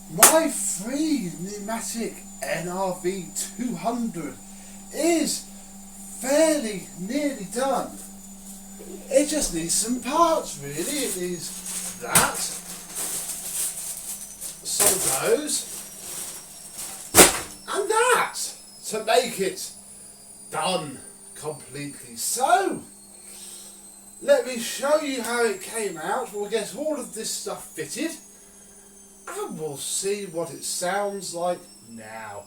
My free Numatic NRV200 is fairly nearly done. It just needs some parts really. It needs that, some of those, and that to make it done completely. So let me show you how it came out. We'll get all of this stuff fitted and we'll see what it sounds like now.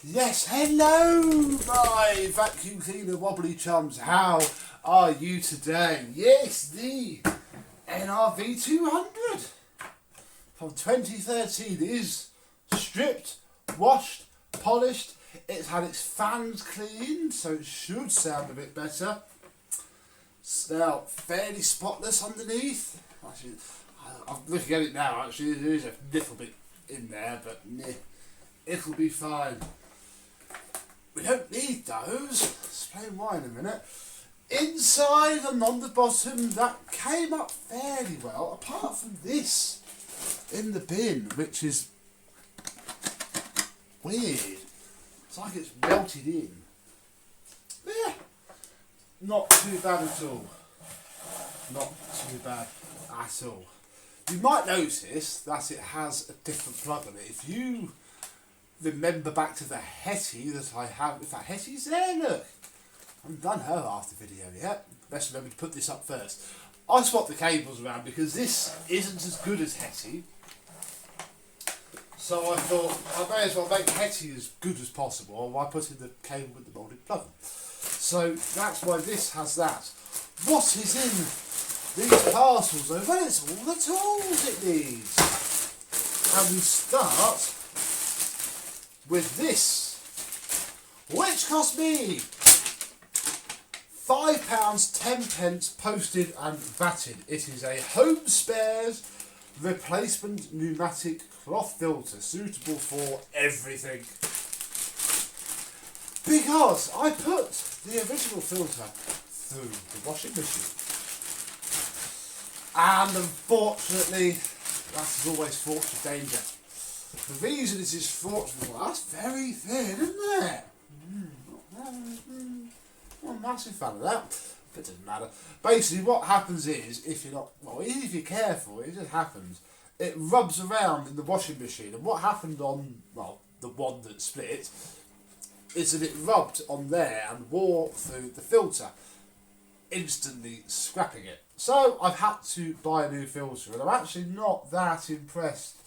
Yes, hello my vacuum cleaner wobbly chums, how are you today? Yes, the NRV200 from 2013 is stripped, washed, polished. It's had its fans cleaned, so it should sound a bit better. It's now fairly spotless underneath. Actually, I'm looking at it now, actually there is a little bit in there, but it'll be fine. We don't need those. Explain why in a minute. Inside and on the bottom, that came up fairly well, apart from this in the bin, which is weird. It's like it's melted in. Yeah, not too bad at all. Not too bad at all. You might notice that it has a different plug on it. If you remember back to the Hetty that I have, if that Hetty's there, look. I haven't done her after video yet. Best remember to put this up first. I swapped the cables around because this isn't as good as Hetty. So I thought I may as well make Hetty as good as possible by putting the cable with the moulded plug on. So that's why this has that. What is in these parcels though? Well, it's all the tools it needs. And we start with this, which cost me £5.10 posted and vatted. It is a Home Spares replacement pneumatic cloth filter suitable for everything. Because I put the original filter through the washing machine. And unfortunately, that is always fraught with danger. The reason it is fraught with, well, that's very thin, isn't it? Not a massive fan of that, but it doesn't matter. Basically what happens is, if you're not, well, if you're careful, it just happens. It rubs around in the washing machine, and what happened on, well, the one that split, is that it rubbed on there and wore through the filter, instantly scrapping it. So I've had to buy a new filter, and I'm actually not that impressed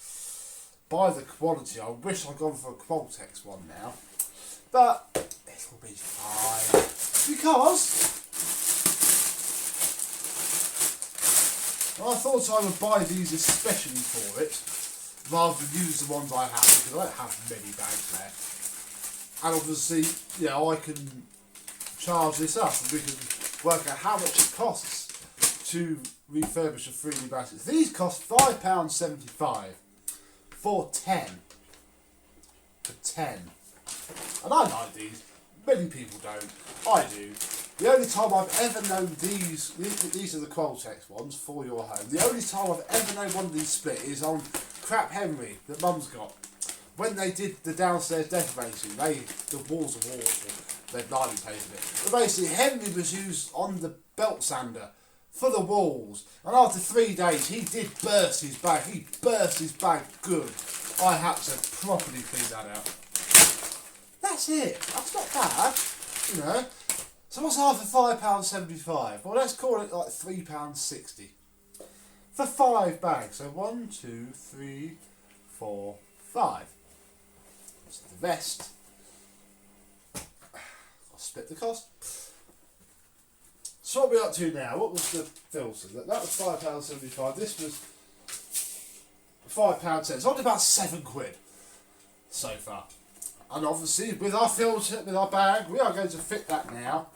by the quality. I wish I'd gone for a Qualtex one now, but it'll be fine because I thought I would buy these especially for it rather than use the ones I have, because I don't have many bags left. And obviously, you know, I can charge this up and we can work out how much it costs to refurbish a 3D battery. These cost £5.75. For 10. For 10. And I like these. Many people don't. I do. The only time I've ever known these are the Qualtex ones for your home. The only time I've ever known one of these split is on Crap Henry that Mum's got. When they did the downstairs decorating, the walls are water. They've lightly painted it. But basically Henry was used on the belt sander for the walls, and after 3 days he did burst his bag. He burst his bag good. I had to properly clean that out. That's it. That's not bad, you know. So what's half for £5.75? Well, let's call it like £3.60 for 5 bags. So 1, 2, 3, 4, 5. So the rest, I'll split the cost. So what are we up to now? What was the filter? That was £5.75. This was £5.10. So only about £7 so far. And obviously with our filter, with our bag, we are going to fit that now.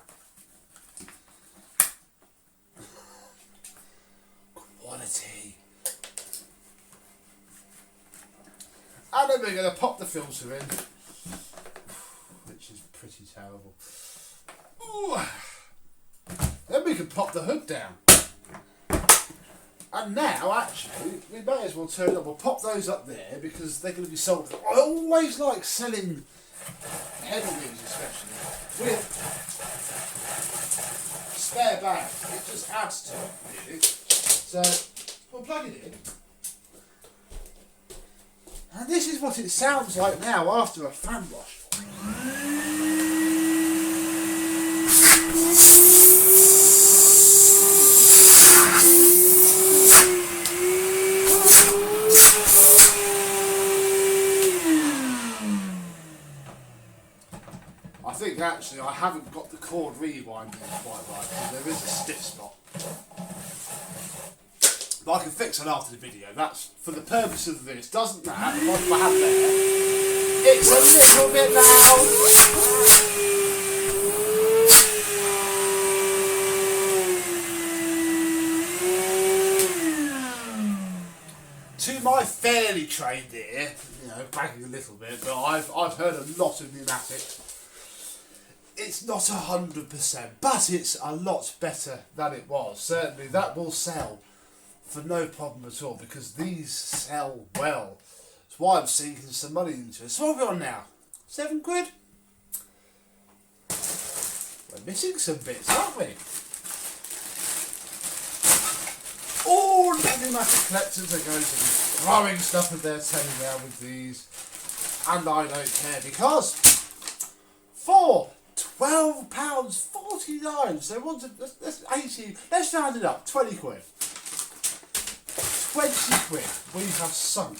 we're going to pop the filter in, which is pretty terrible. Ooh. Then we can pop the hood down. And now, actually, we may as well turn up. We'll pop those up there because they're going to be sold. I always like selling headwinds, especially with spare bags. It just adds to it, really. So we'll plug it in. And this is what it sounds like now after a fan wash. I think actually I haven't got the cord rewinding quite right because there is a stiff spot. But I can fix it after the video. That's for the purpose of this. Doesn't matter. The one I have there. It's a little bit loud. To my fairly trained ear, you know, bragging a little bit, but I've heard a lot of pneumatics. It's not 100%, but it's a lot better than it was. Certainly, that will sell for no problem at all because these sell well. That's why I'm sinking some money into it. So what are we on now? £7? We're missing some bits, aren't we? All the pneumatic collectors are going to be throwing stuff at their telly now with these, and I don't care because for £12.49, so let's 18. Let's round it up. 20 quid. 20 quid we have sunk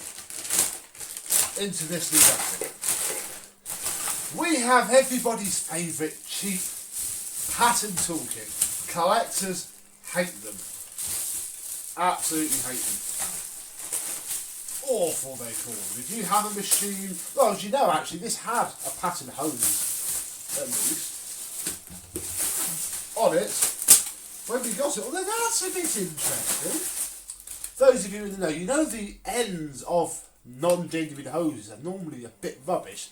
into this pneumatic. We have everybody's favourite cheap pattern toolkit. Collectors hate them. Absolutely hate them. Awful they call them. If you have a machine, well, as you know, actually this had a pattern hose at least on it when we got it. Although that's a bit interesting. Those of you in the know, you know the ends of non-genuine hoses are normally a bit rubbish.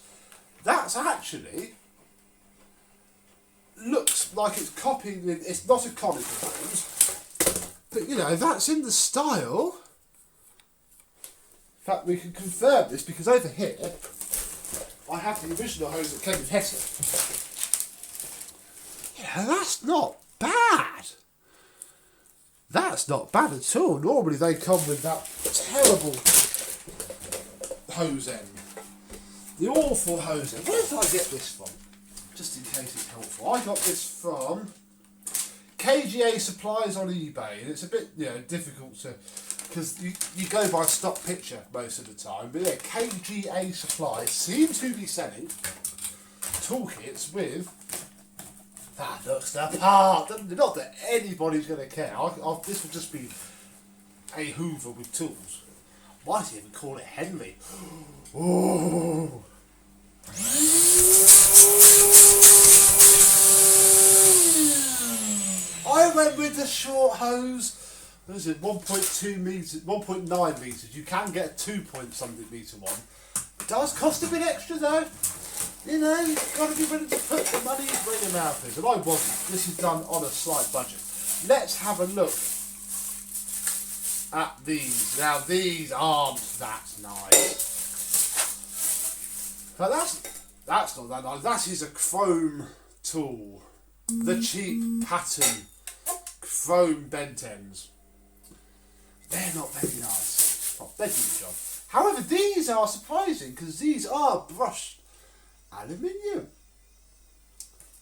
That's actually looks like it's copying. It's not a conical hose, but you know that's in the style. In fact, we can confirm this because over here I have the original hose that came with Hesse. Yeah, that's not bad. That's not bad at all. Normally they come with that terrible hose end. The awful hose end. Where did I get this from? Just in case it's helpful. I got this from KGA Supplies on eBay, and it's a bit, you know, difficult to, because you go by stock picture most of the time. But yeah, KGA Supplies seem to be selling toolkits with that looks the part. Not that anybody's going to care. This will just be a Hoover with tools. Might even call it Henley. Ooh. I went with the short hose. What is it? 1.2 meters, 1.9 meters. You can get a 2-point-something meter one. It does cost a bit extra though. You know, you've got to be willing to put the money where your mouth is. And I wasn't. This is done on a slight budget. Let's have a look at these. Now, these aren't that nice. But that's not that nice. That is a chrome tool. The cheap pattern chrome bent ends. They're not very nice. Well, they do the job. However, these are surprising because these are brushed aluminium.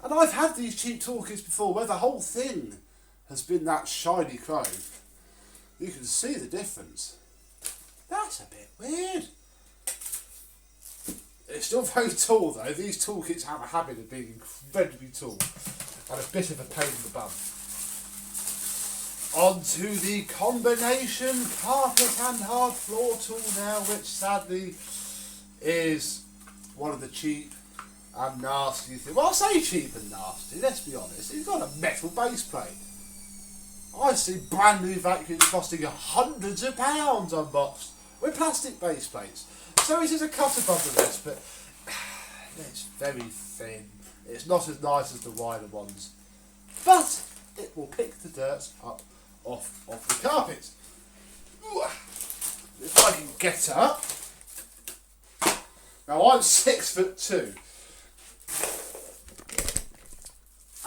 And I've had these cheap toolkits before where the whole thing has been that shiny chrome. You can see the difference. That's a bit weird. It's still very tall though. These toolkits have a habit of being incredibly tall and a bit of a pain in the bum. On to the combination carpet and hard floor tool now, which sadly is one of the cheap and nasty things. Well, I say cheap and nasty, let's be honest. It's got a metal base plate. I see brand new vacuums costing hundreds of pounds unboxed with plastic base plates. So it is a cut above the rest, but it's very thin. It's not as nice as the wider ones, but it will pick the dirt up off the carpet. If I can get up. Now I'm 6'2",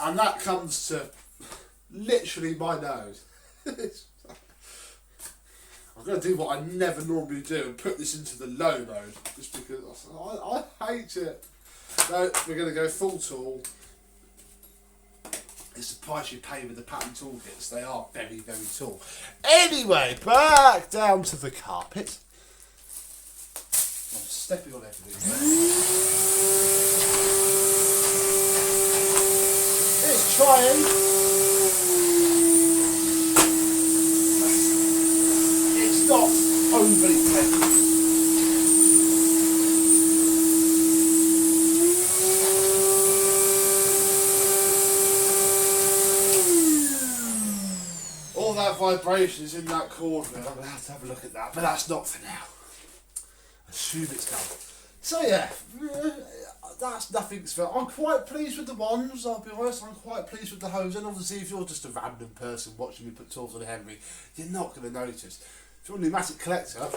and that comes to literally my nose. I'm going to do what I never normally do and put this into the low mode, just because I hate it. No, we're going to go full tool. It's the price you pay with the pattern toolkits. They are very, very tall. Anyway, back down to the carpet. I'm stepping on everything. It's trying. It's not overly heavy. All that vibration is in that cord wheel. I'm going to have to have a look at that, but that's not for now. Assume it's done. So yeah, that's nothing. I'm quite pleased with the ones, I'll be honest. I'm quite pleased with the hose, and obviously if you're just a random person watching me put tools on Henry, you're not going to notice. If you're a pneumatic collector,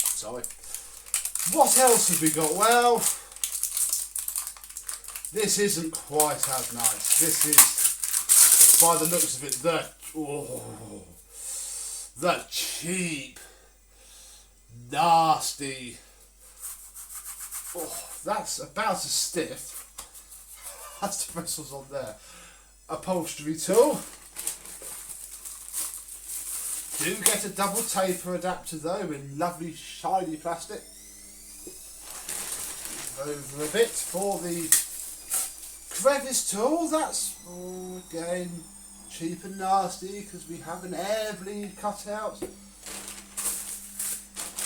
sorry. What else have we got? Well, this isn't quite as nice. This is, by the looks of it, the cheap, nasty, that's about as stiff as the bristles on there, upholstery tool. Do get a double taper adapter though in lovely shiny plastic. Over a bit for the crevice tool. That's again cheap and nasty because we have an air bleed cut out.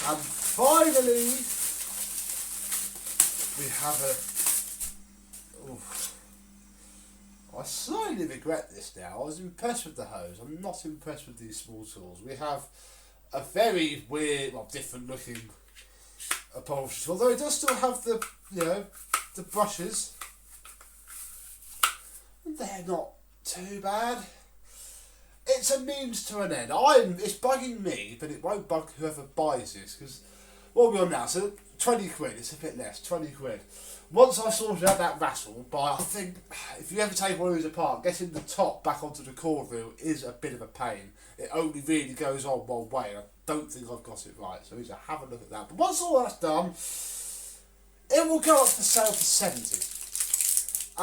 And finally we have I slightly regret this now. I was impressed with the hose. I'm not impressed with these small tools. We have a very weird, different looking upholstery tool, although it does still have the, the brushes. They're not too bad. It's a means to an end. It's bugging me, but it won't bug whoever buys this, because what are we on now? So 20 quid, it's a bit less, 20 quid. Once I've sorted out that rattle, I think if you ever take one of these apart, getting the top back onto the cord wheel is a bit of a pain. It only really goes on one way, and I don't think I've got it right, so I need to have a look at that. But once all that's done, it will go up for sale for 70,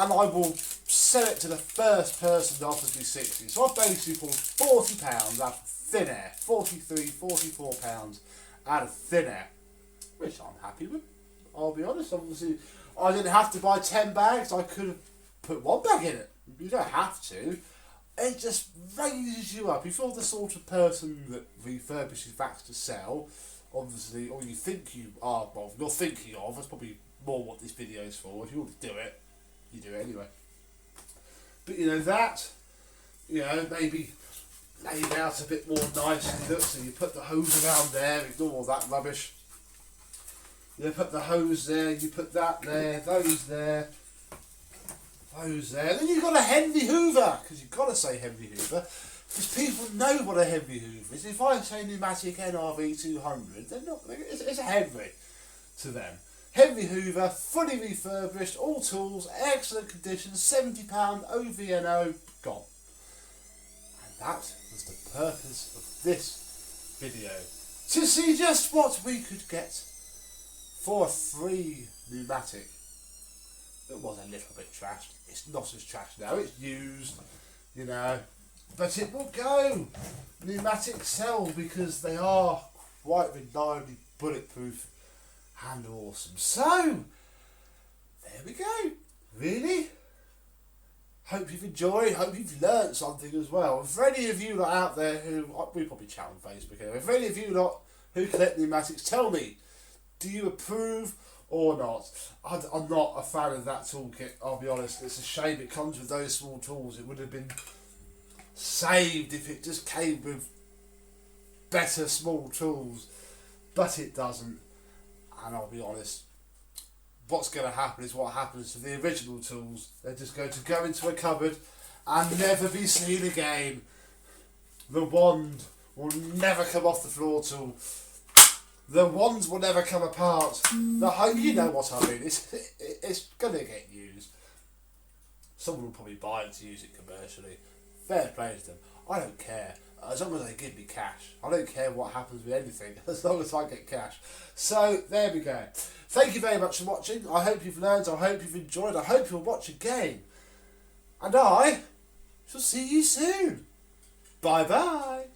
and I will sell it to the first person that offers me 60. So I basically pulled £40 out of thin air, £44 out of thin air, which I'm happy with. I'll be honest. Obviously, I didn't have to buy 10 bags. I could have put one bag in it. You don't have to. It just raises you up. If you're the sort of person that refurbishes bags to sell, obviously, or you think you are, you're thinking of, that's probably more what this video is for. If you want to do it, you do it anyway. But maybe laid out a bit more nicely. Look, so you put the hose around there, ignore all that rubbish. You put the hose there, you put that there, those there, those there. Then you've got a Henry Hoover, because you've got to say Henry Hoover, because people know what a Henry Hoover is. If I say Numatic NRV200, they're not. It's a Henry to them. Henry Hoover, fully refurbished, all tools, excellent condition, £70, OVNO, gone. And that was the purpose of this video. To see just what we could get for a free pneumatic that was a little bit trashed. It's not as trashed now, it's used, but it will go. Pneumatics sell because they are quite reliably bulletproof and awesome. So, there we go. Really? Hope you've enjoyed, hope you've learnt something as well. And for any of you lot out there who, we probably chat on Facebook anyway, for any of you lot who collect pneumatics, tell me, do you approve or not? I'm not a fan of that toolkit, I'll be honest. It's a shame it comes with those small tools. It would have been saved if it just came with better small tools, but it doesn't. And I'll be honest, what's going to happen is what happens to the original tools. They're just going to go into a cupboard and never be seen again. The wand will never come off the floor tool. The wands will never come apart. You know what I mean. It's going to get used. Someone will probably buy it to use it commercially. Fair play to them. I don't care. As long as they give me cash. I don't care what happens with anything, as long as I get cash. So, there we go. Thank you very much for watching. I hope you've learned. I hope you've enjoyed. I hope you'll watch again. And I shall see you soon. Bye-bye.